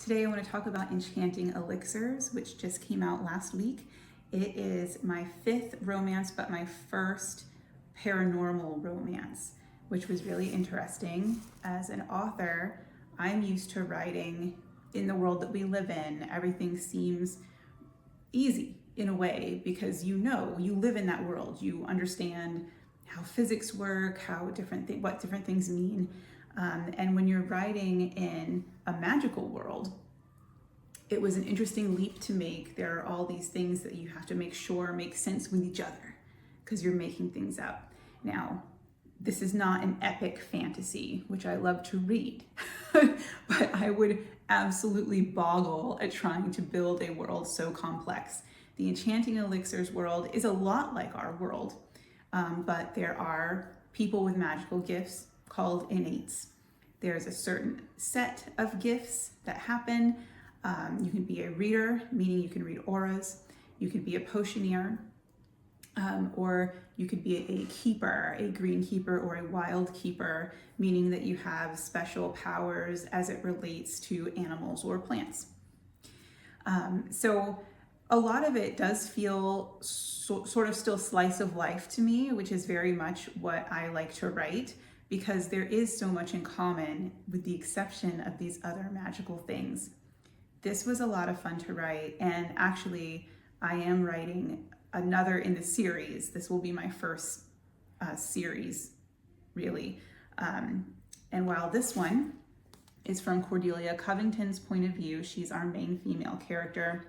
Today I want to talk about Enchanting Elixirs, which just came out last week. It is my fifth romance, but my first paranormal romance, which was really interesting. As an author, I'm used to writing in the world that we live in. Everything seems easy in a way because you live in that world. You understand how physics work, what different things mean. And when you're writing in a magical world, it was an interesting leap to make. There are all these things that you have to make sure make sense with each other because you're making things up. Now, this is not an epic fantasy, which I love to read, but I would absolutely boggle at trying to build a world so complex. The Enchanting Elixirs world is a lot like our world, but there are people with magical gifts called innates. There's a certain set of gifts that happen. You can be a reader, meaning you can read auras. You could be a potioneer, or you could be a keeper, a green keeper or a wild keeper, meaning that you have special powers as it relates to animals or plants. So a lot of it does feel sort of still slice of life to me, which is very much what I like to write, because there is so much in common with the exception of these other magical things. This was a lot of fun to write, and actually I am writing another in the series. This will be my first series, really. And while this one is from Cordelia Covington's point of view, she's our main female character.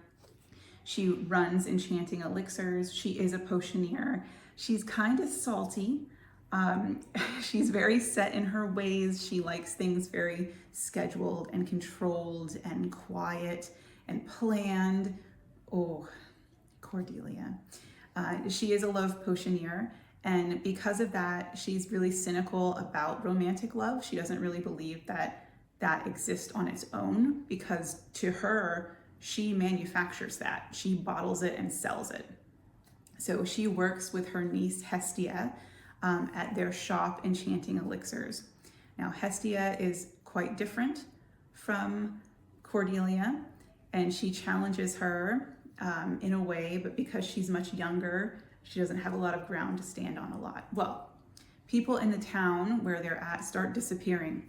She runs Enchanting Elixirs. She is a potioneer. She's kind of salty. She's very set in her ways. She likes things very scheduled and controlled and quiet and planned. Oh, Cordelia. She is a love potioneer, and because of that, she's really cynical about romantic love. She doesn't really believe that exists on its own, because to her, she manufactures that. She bottles it and sells it. So she works with her niece Hestia at their shop, Enchanting Elixirs. Now, Hestia is quite different from Cordelia, and she challenges her in a way, but because she's much younger, she doesn't have a lot of ground to stand on a lot. Well, people in the town where they're at start disappearing,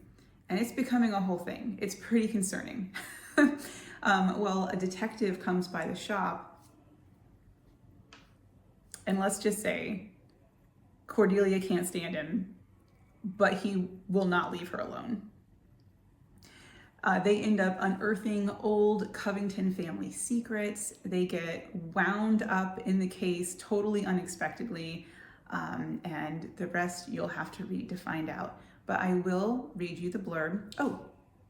and it's becoming a whole thing. It's pretty concerning. Well, a detective comes by the shop, and let's just say Cordelia can't stand him, but he will not leave her alone. They end up unearthing old Covington family secrets. They get wound up in the case totally unexpectedly, and the rest you'll have to read to find out. But I will read you the blurb. Oh,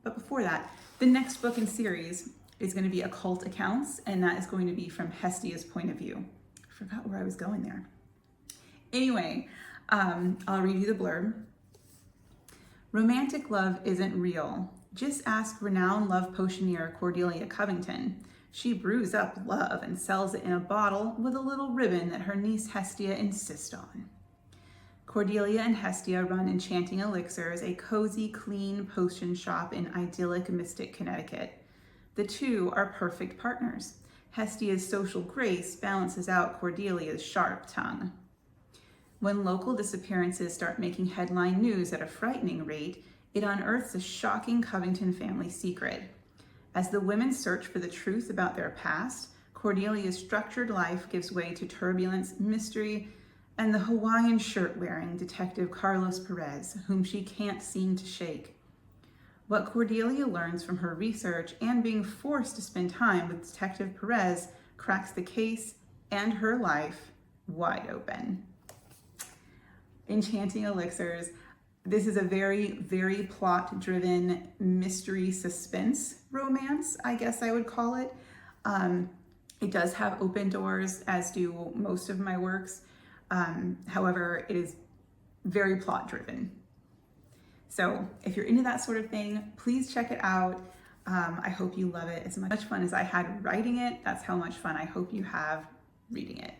but before that, the next book in series is going to be Occult Accounts, and that is going to be from Hestia's point of view. I forgot where I was going there. Anyway, I'll read you the blurb. Romantic love isn't real. Just ask renowned love potioneer Cordelia Covington. She brews up love and sells it in a bottle with a little ribbon that her niece Hestia insists on. Cordelia and Hestia run Enchanting Elixirs, a cozy, clean potion shop in idyllic Mystic, Connecticut. The two are perfect partners. Hestia's social grace balances out Cordelia's sharp tongue. When local disappearances start making headline news at a frightening rate, it unearths a shocking Covington family secret. As the women search for the truth about their past, Cordelia's structured life gives way to turbulence, mystery, and the Hawaiian shirt-wearing Detective Carlos Perez, whom she can't seem to shake. What Cordelia learns from her research and being forced to spend time with Detective Perez cracks the case and her life wide open. Enchanting Elixirs. This is a very, very plot-driven mystery suspense romance, I guess I would call it. It does have open doors, as do most of my works. However, it is very plot-driven. So if you're into that sort of thing, please check it out. I hope you love it as much fun as I had writing it. That's how much fun I hope you have reading it.